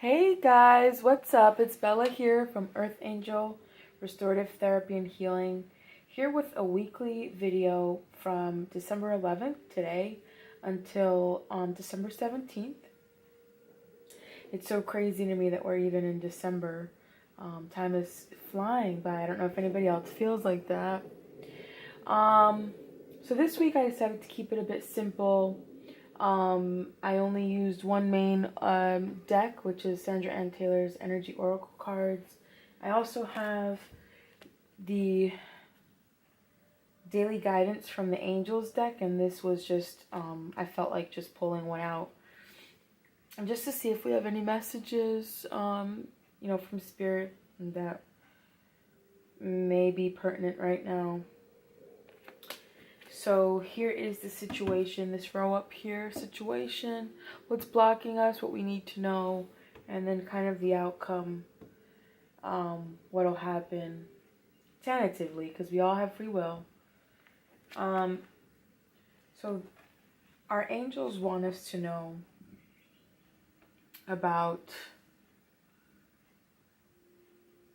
Hey guys, what's up? It's Bella here from Earth Angel Restorative Therapy and Healing, here with a weekly video from December 11th, today, until December 17th. It's so crazy to me that we're even in December. Time is flying by. I don't know if anybody else feels like that. So this week I decided to keep it a bit simple. I only used one main deck, which is Sandra Ann Taylor's Energy Oracle cards. I also have the Daily Guidance from the Angels deck, and this was just, I felt like just pulling one out. And just to see if we have any messages, from Spirit that may be pertinent right now. So here is the situation, this row up here situation, what's blocking us, what we need to know, and then kind of the outcome, what'll happen tentatively, because we all have free will. So our angels want us to know about,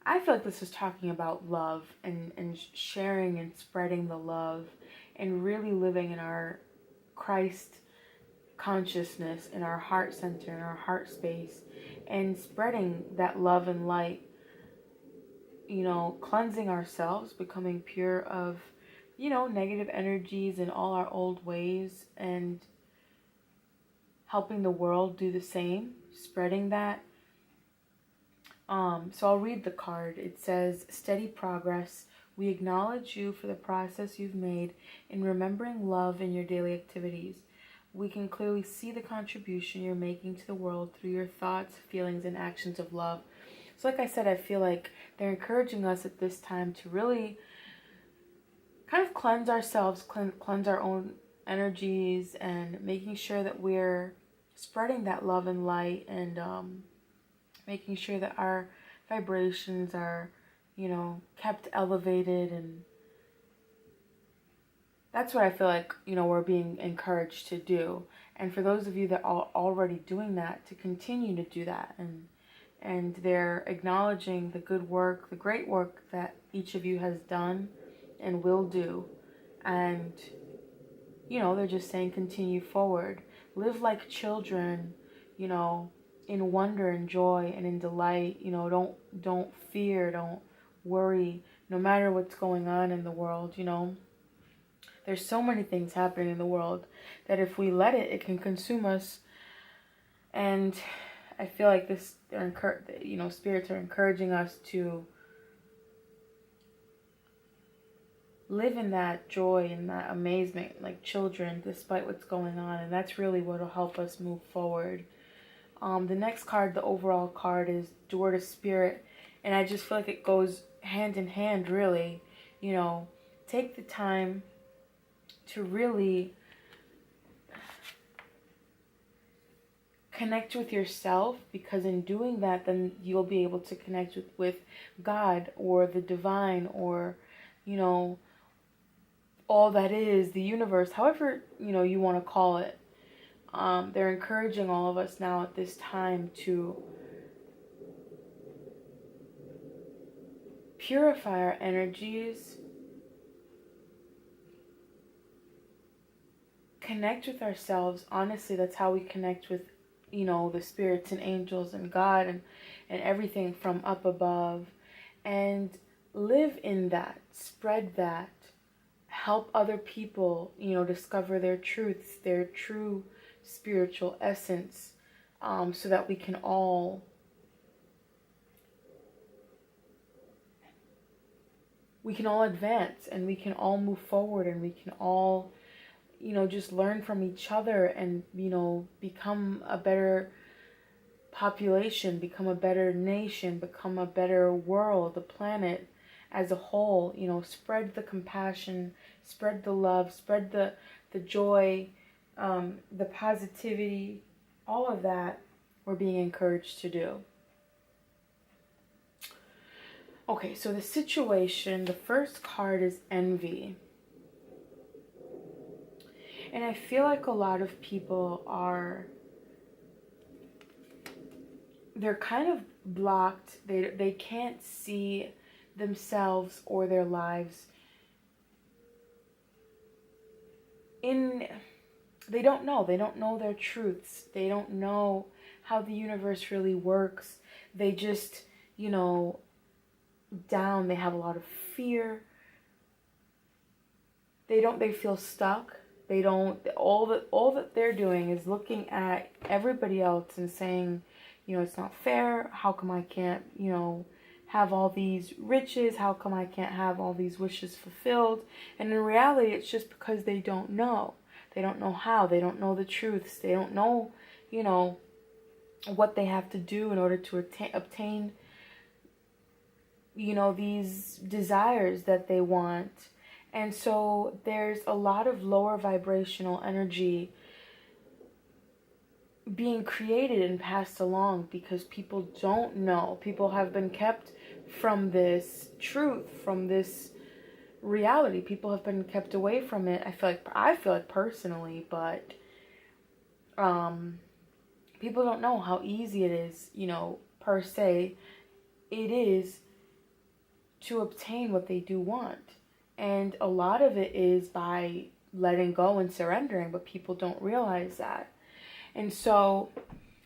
I feel like this is talking about love and sharing and spreading the love and really living in our Christ consciousness, in our heart center, in our heart space, and spreading that love and light, cleansing ourselves, becoming pure of, negative energies and all our old ways, and helping the world do the same, spreading that. So I'll read the card. It says, steady progress. We acknowledge you for the process you've made in remembering love in your daily activities. We can clearly see the contribution you're making to the world through your thoughts, feelings, and actions of love. So like I said, I feel like they're encouraging us at this time to really kind of cleanse ourselves, cleanse our own energies, and making sure that we're spreading that love and light, and making sure that our vibrations are, kept elevated. And that's what I feel like, we're being encouraged to do. And for those of you that are already doing that, to continue to do that. And they're acknowledging the good work, the great work that each of you has done and will do. And, they're just saying continue forward. Live like children, in wonder and joy and in delight. Don't fear, don't worry, no matter what's going on in the world. There's so many things happening in the world that if we let it, it can consume us. And I feel like spirits are encouraging us to live in that joy and that amazement like children, despite what's going on. And that's really what will help us move forward. The next card, the overall card, is Door to Spirit. And I just feel like it goes hand in hand, really. Take the time to really connect with yourself, because in doing that, then you'll be able to connect with God or the divine, or, all that is, the universe, however, you want to call it. They're encouraging all of us now at this time to purify our energies, connect with ourselves. Honestly, that's how we connect with, the spirits and angels and God and everything from up above. And live in that, spread that, help other people, discover their truths, their true spiritual essence, so that we can all advance, and we can all move forward, and we can all just learn from each other, and become a better population, become a better nation, become a better world, the planet as a whole. Spread the compassion, spread the love, spread the joy, the positivity, all of that we're being encouraged to do. Okay, so the situation, the first card is envy. And I feel like a lot of people are they're kind of blocked. They can't see themselves or their lives in, they don't know their truths. They don't know how the universe really works. They just, you know, they have a lot of fear. They feel stuck. They don't, all that they're doing is looking at everybody else and saying, you know, it's not fair. How come I can't, you know, have all these riches? How come I can't have all these wishes fulfilled? And in reality, it's just because they don't know. They don't know how. They don't know the truths. They don't know, you know, what they have to do in order to obtain, you know, these desires that they want. And so there's a lot of lower vibrational energy being created and passed along because people don't know. People have been kept from this truth, from this reality. People have been kept away from it. I feel like personally, but people don't know how easy it is, you know, per se, it is to obtain what they do want. And a lot of it is by letting go and surrendering, but people don't realize that. And so,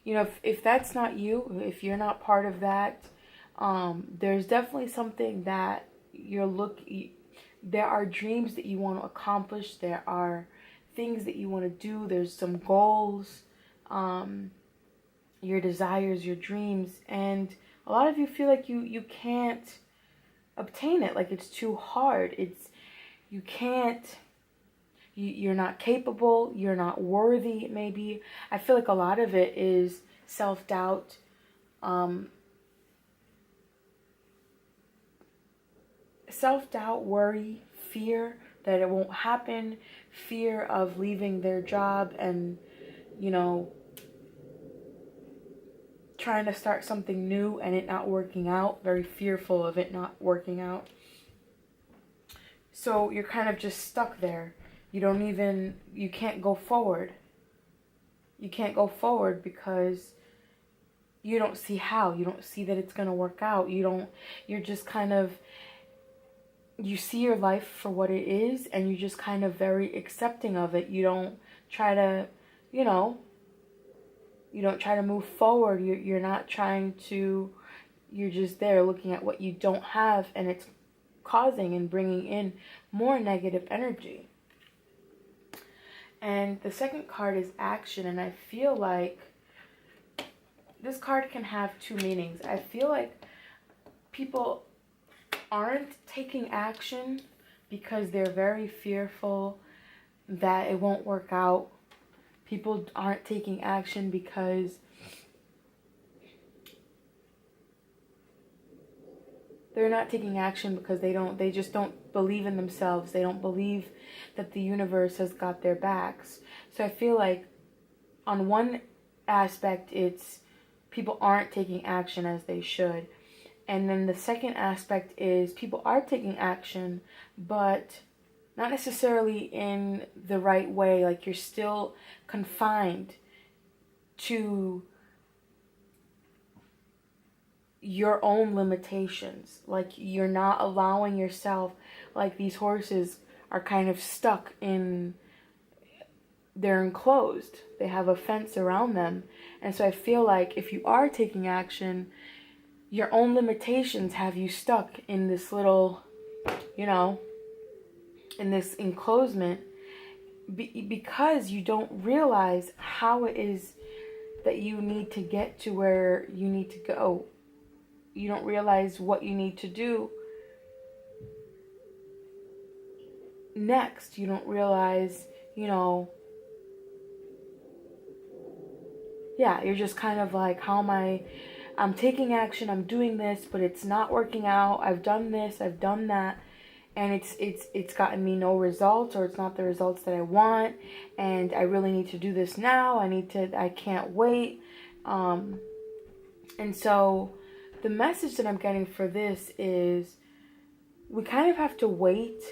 you know, if that's not you, if you're not part of that, there's definitely something that there are dreams that you want to accomplish. There are things that you want to do. There's some goals, your desires, your dreams. And a lot of you feel like you can't obtain it. Like it's too hard. You can't, you're not capable. You're not worthy, maybe. I feel like a lot of it is self-doubt. Self-doubt, worry, fear that it won't happen, fear of leaving their job and, you know, trying to start something new and it not working out, very fearful of it not working out. So you're kind of just stuck there. You can't go forward. You can't go forward because you don't see how. You don't see that it's going to work out. You're just kind of, you see your life for what it is and you're just kind of very accepting of it. You don't try to, you know, you don't try to move forward. You're not trying to, you're just there looking at what you don't have, and it's causing and bringing in more negative energy. And the second card is action, and I feel like this card can have two meanings. I feel like people aren't taking action because they're very fearful that it won't work out. People aren't taking action because they're not taking action because they just don't believe in themselves. They don't believe that the universe has got their backs. So I feel like on one aspect, it's people aren't taking action as they should. And then the second aspect is people are taking action, but not necessarily in the right way. Like you're still confined to your own limitations. Like you're not allowing yourself, like these horses are kind of stuck in, they're enclosed. They have a fence around them. And so I feel like if you are taking action, your own limitations have you stuck in this little, you know, in this enclosement because you don't realize how it is that you need to get to where you need to go. You don't realize what you need to do next. You don't realize, you know, yeah, you're just kind of like, I'm taking action, I'm doing this, but it's not working out. I've done this, I've done that, and it's gotten me no results, or it's not the results that I want, and I really need to do this now. I can't wait. And so the message that I'm getting for this is we kind of have to wait.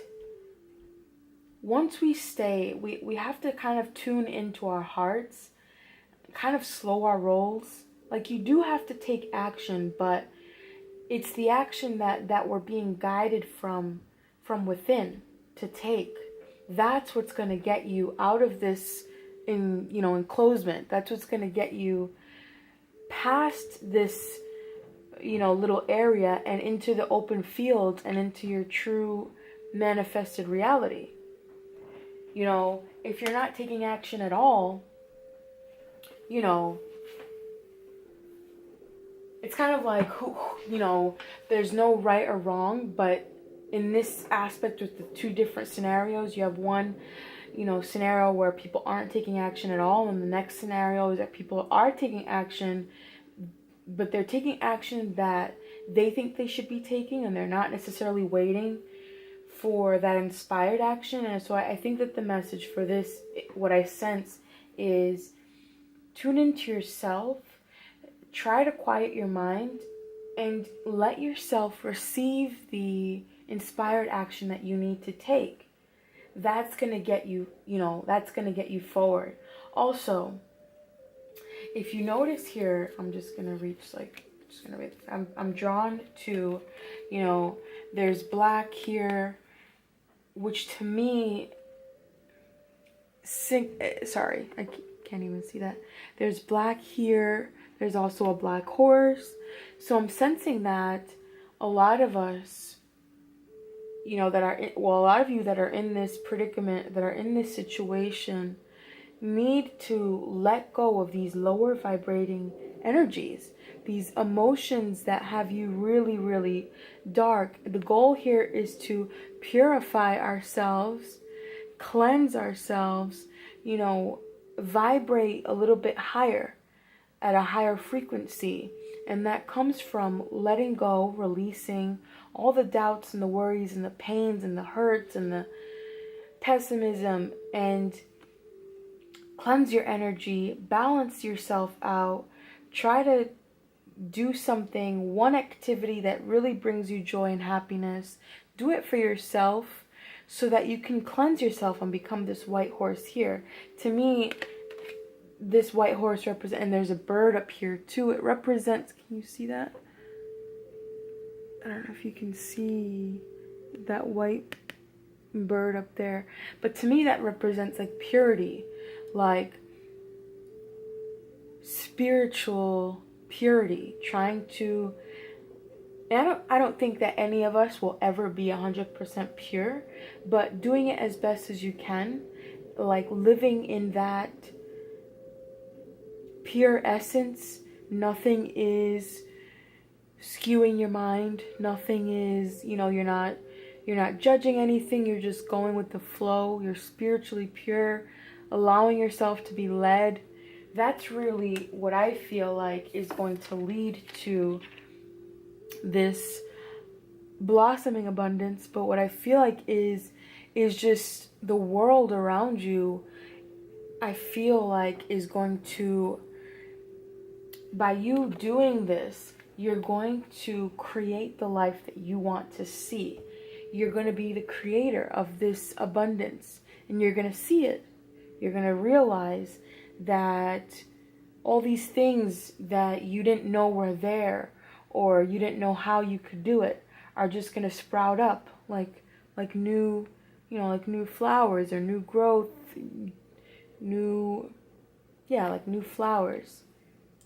Once we stay, we have to kind of tune into our hearts, kind of slow our rolls, Like, you do have to take action, but it's the action that we're being guided from within to take. That's what's going to get you out of this enclosement. That's what's going to get you past this little area and into the open field and into your true manifested reality. If you're not taking action at all, it's kind of like, there's no right or wrong, but in this aspect with the two different scenarios, you have one, scenario where people aren't taking action at all, and the next scenario is that people are taking action, but they're taking action that they think they should be taking, and they're not necessarily waiting for that inspired action. And so I think that the message for this, what I sense, is tune into yourself, try to quiet your mind, and let yourself receive the inspired action that you need to take. That's going to get you, that's going to get you forward. Also, if you notice here, I'm just going to reach, I'm drawn to, there's black here, which to me, sorry, I can't even see that. There's black here. There's also a black horse. So I'm sensing that a lot of us, a lot of you that are in this predicament, that are in this situation, need to let go of these lower vibrating energies, these emotions that have you really, really dark. The goal here is to purify ourselves, cleanse ourselves, vibrate a little bit higher, at a higher frequency. And that comes from letting go, releasing all the doubts and the worries and the pains and the hurts and the pessimism, and cleanse your energy, balance yourself out, try to do something, one activity that really brings you joy and happiness. Do it for yourself so that you can cleanse yourself and become this white horse here. To me, this white horse represents, and there's a bird up here too. It represents, can you see that? I don't know if you can see that white bird up there. But to me, that represents like purity, like spiritual purity, trying to, and I don't think that any of us will ever be 100% pure, but doing it as best as you can, like living in that pure essence. Nothing is skewing your mind. Nothing is, you're not judging anything. You're just going with the flow. You're spiritually pure, allowing yourself to be led. That's really what I feel like is going to lead to this blossoming abundance. But what I feel like is just the world around you, I feel like is going to, by you doing this, you're going to create the life that you want to see. You're going to be the creator of this abundance, and you're going to see it. You're going to realize that all these things that you didn't know were there, or you didn't know how you could do it, are just going to sprout up like new, like new flowers, or new growth, new flowers.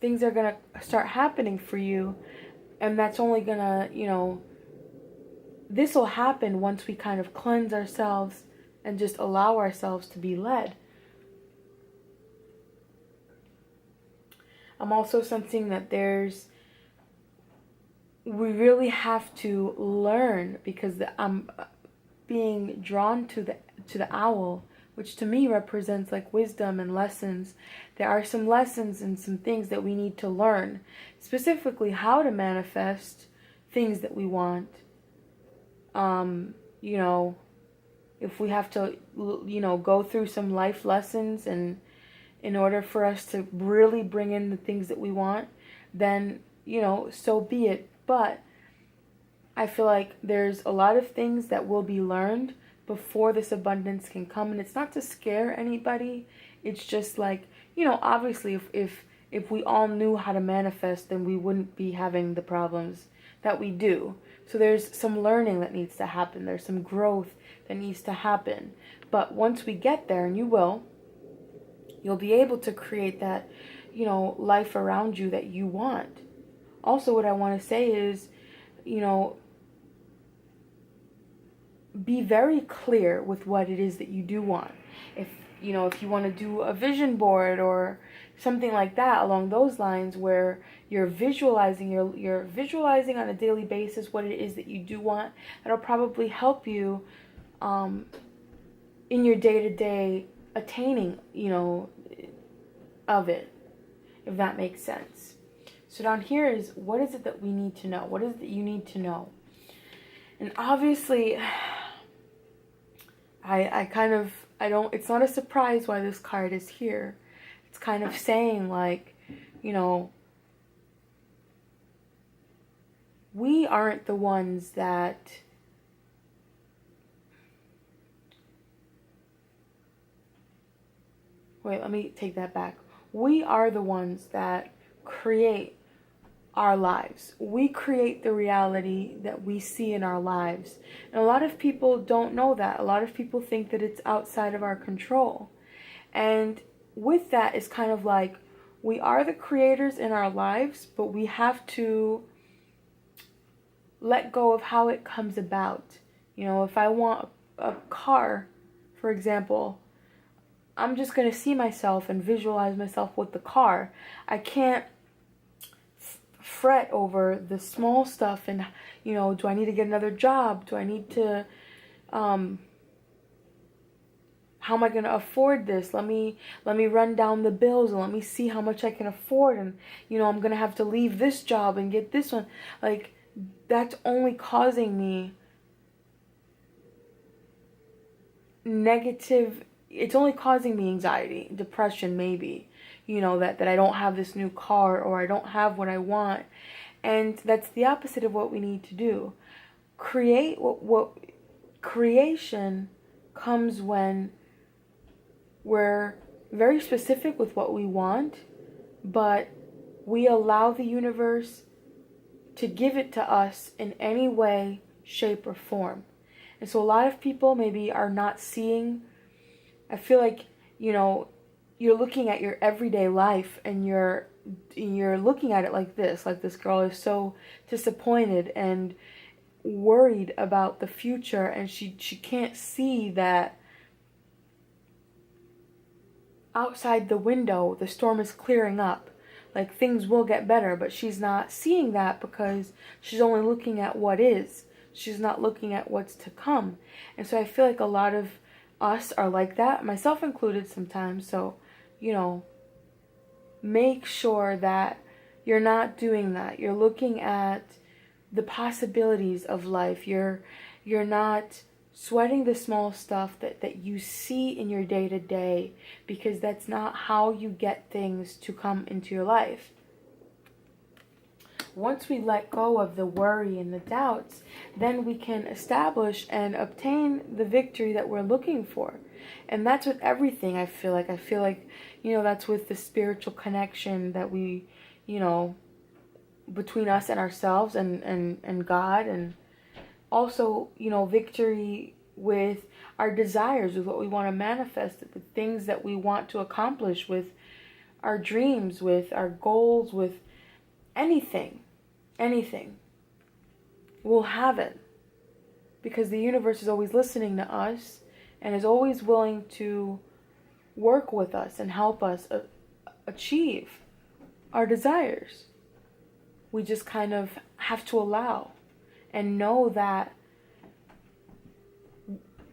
Things are going to start happening for you, and that's only going to, this will happen once we kind of cleanse ourselves and just allow ourselves to be led. I'm also sensing that we really have to learn, because I'm being drawn to the owl, which to me represents like wisdom and lessons. There are some lessons and some things that we need to learn, specifically how to manifest things that we want. If we have to, go through some life lessons, and in order for us to really bring in the things that we want, then, so be it. But I feel like there's a lot of things that will be learned before this abundance can come. And it's not to scare anybody. It's just like, obviously if if we all knew how to manifest, then we wouldn't be having the problems that we do. So there's some learning that needs to happen. There's some growth that needs to happen. But once we get there, and you will, you'll be able to create that, life around you that you want. Also, what I want to say is, be very clear with what it is that you do want. If you want to do a vision board or something like that along those lines, where you're visualizing on a daily basis what it is that you do want, that'll probably help you in your day-to-day attaining, of it, if that makes sense. So down here is, what is it that we need to know? What is it that you need to know? And obviously, it's not a surprise why this card is here. It's kind of saying, like, we aren't the ones that let me take that back. We are the ones that create our lives. We create the reality that we see in our lives. And a lot of people don't know that. A lot of people think that it's outside of our control. And with that, it's kind of like, we are the creators in our lives, but we have to let go of how it comes about. If I want a car, for example, I'm just going to see myself and visualize myself with the car. I can't fret over the small stuff and, do I need to get another job? Do I need to, how am I going to afford this? Let me run down the bills and let me see how much I can afford. And, I'm going to have to leave this job and get this one. Like, that's only causing me it's only causing me anxiety, depression maybe, that I don't have this new car, or I don't have what I want. And that's the opposite of what we need to do. What creation comes when we're very specific with what we want, but we allow the universe to give it to us in any way, shape, or form. And so a lot of people maybe are not seeing, I feel like, you're looking at your everyday life and you're looking at it like this girl is so disappointed and worried about the future, and she can't see that outside the window the storm is clearing up. Like, things will get better, but she's not seeing that because she's only looking at what is. She's not looking at what's to come. And so I feel like a lot of us are like that, myself included sometimes. So, make sure that you're not doing that. You're looking at the possibilities of life. You're not sweating the small stuff that you see in your day-to-day, because that's not how you get things to come into your life. Once we let go of the worry and the doubts, then we can establish and obtain the victory that we're looking for. And that's with everything, I feel like. That's with the spiritual connection that we, between us and ourselves and God. And also, victory with our desires, with what we want to manifest, with things that we want to accomplish, with our dreams, with our goals, with anything. We'll have it. Because the universe is always listening to us and is always willing to work with us and help us achieve our desires. We just kind of have to allow and know that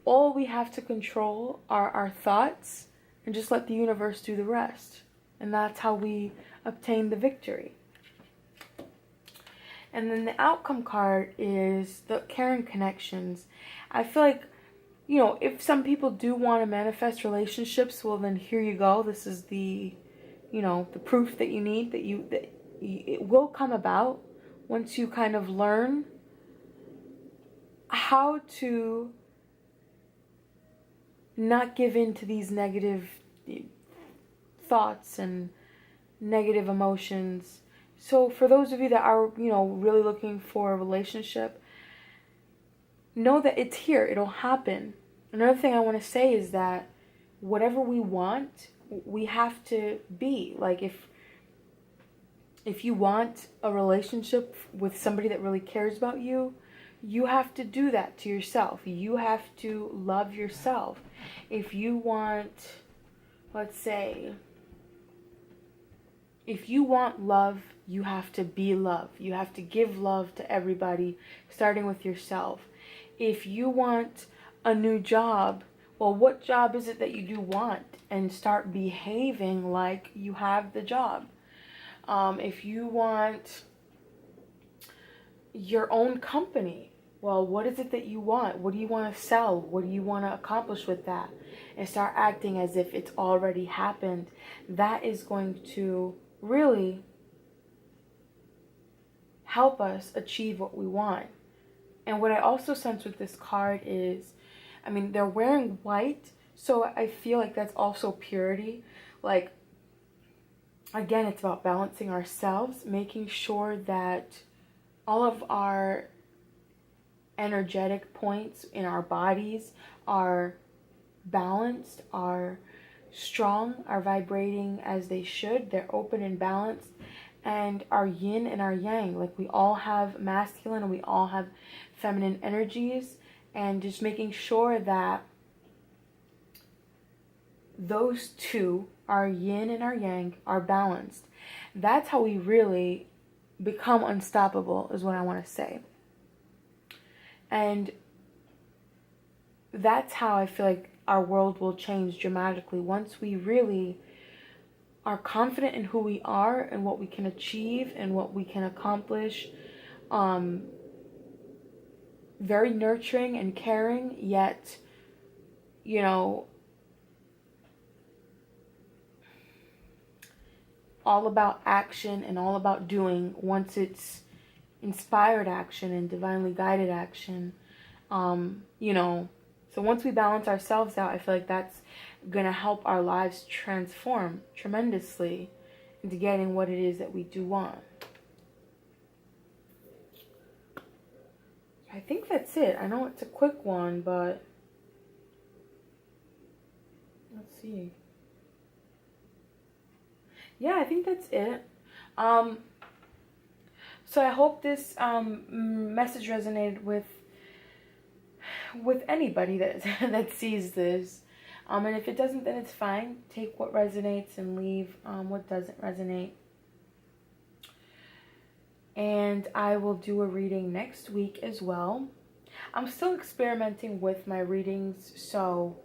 all we have to control are our thoughts, and just let the universe do the rest. And that's how we obtain the victory. And then the outcome card is the caring connections. I feel like, if some people do want to manifest relationships, well, then here you go. This is the proof that you need, that it will come about once you kind of learn how to not give in to these negative thoughts and negative emotions. So for those of you that are, really looking for a relationship, know that it's here. It'll happen. Another thing I want to say is that whatever we want, we have to be. Like if you want a relationship with somebody that really cares about you, you have to do that to yourself. You have to love yourself. If you want, let's say, if you want love, you have to be love. You have to give love to everybody, starting with yourself. If you want a new job, well, what job is it that you do want? And start behaving like you have the job. If you want your own company, well, what is it that you want? What do you want to sell? What do you want to accomplish with that? And start acting as if it's already happened. That is going to really help us achieve what we want. And what I also sense with this card is, they're wearing white, so I feel like that's also purity. Like, again, it's about balancing ourselves, making sure that all of our energetic points in our bodies are balanced, are strong, are vibrating as they should. They're open and balanced. And our yin and our yang, like we all have masculine and we all have feminine energies. And just making sure that those two, our yin and our yang, are balanced. That's how we really become unstoppable, is what I want to say. And that's how I feel like our world will change dramatically once we really are confident in who we are and what we can achieve and what we can accomplish. Very nurturing and caring, yet, all about action and all about doing once it's inspired action and divinely guided action. So once we balance ourselves out, I feel like that's gonna help our lives transform tremendously into getting what it is that we do want. I think that's it. I know it's a quick one, but let's see. Yeah, I think that's it. So I hope this message resonated with anybody that that sees this. And if it doesn't, then it's fine. Take what resonates and leave what doesn't resonate. And I will do a reading next week as well. I'm still experimenting with my readings, so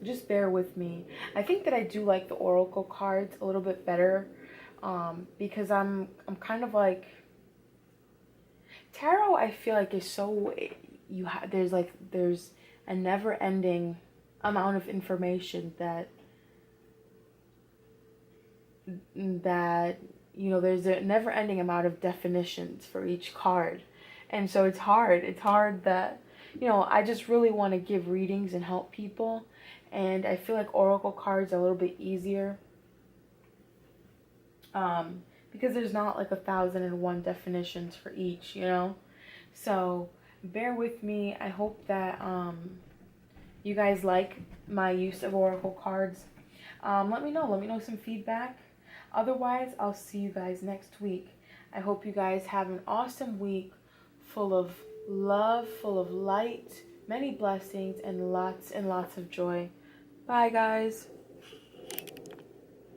just bear with me. I think that I do like the oracle cards a little bit better, because I'm kind of like, tarot I feel like is so, there's a never-ending amount of information that there's a never-ending amount of definitions for each card. And so it's hard that, I just really want to give readings and help people. And I feel like oracle cards are a little bit easier, because there's not like 1,001 definitions for each, So bear with me. I hope that you guys like my use of oracle cards. Let me know some feedback. Otherwise, I'll see you guys next week. I hope you guys have an awesome week full of love, full of light, many blessings, and lots of joy. Bye, guys.